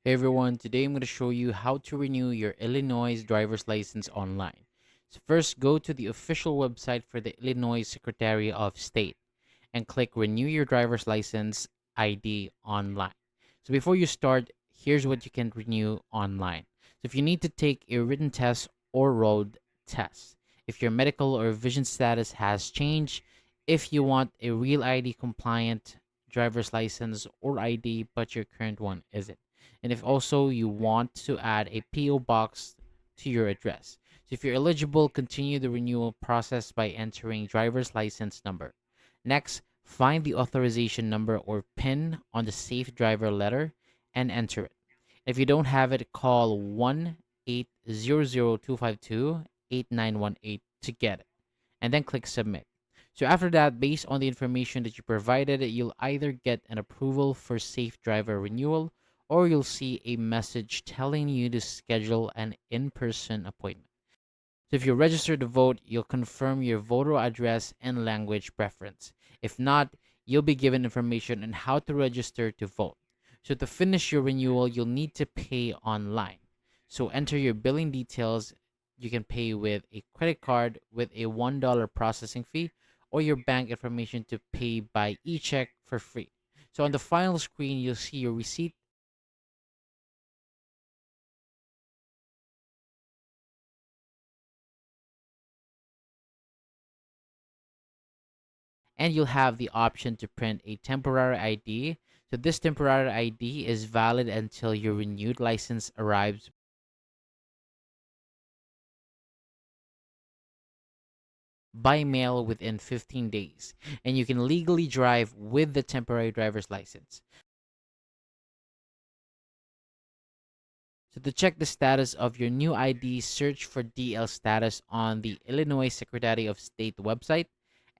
Hey everyone, today I'm going to show you how to renew your Illinois driver's license online. So first, go to the official website for the Illinois Secretary of State and click Renew Your Driver's License ID online. So before you start, here's what you can renew online. So if you need to take a written test or road test, if your medical or vision status has changed, if you want a real ID compliant driver's license or ID but your current one isn't, and if also you want to add a PO box to your address. So if you're eligible, continue the renewal process by entering driver's license number. Next, find the authorization number or PIN on the safe driver letter and enter it. If you don't have it, call 1-800-252-8918 to get it, and then click submit. So after that, based on the information that you provided, you'll either get an approval for safe driver renewal or you'll see a message telling you to schedule an in-person appointment. So if you register to vote, you'll confirm your voter address and language preference. If not, you'll be given information on how to register to vote. So to finish your renewal, you'll need to pay online. So enter your billing details. You can pay with a credit card with a $1 processing fee or your bank information to pay by e-check for free. So on the final screen, you'll see your receipt and you'll have the option to print a temporary ID. So this temporary ID is valid until your renewed license arrives by mail within 15 days, and you can legally drive with the temporary driver's license. So to check the status of your new ID, search for DL status on the Illinois Secretary of State website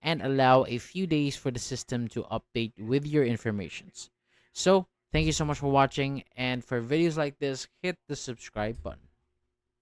and allow a few days for the system to update with your informations. So, thank you so much for watching, and for videos like this, hit the subscribe button.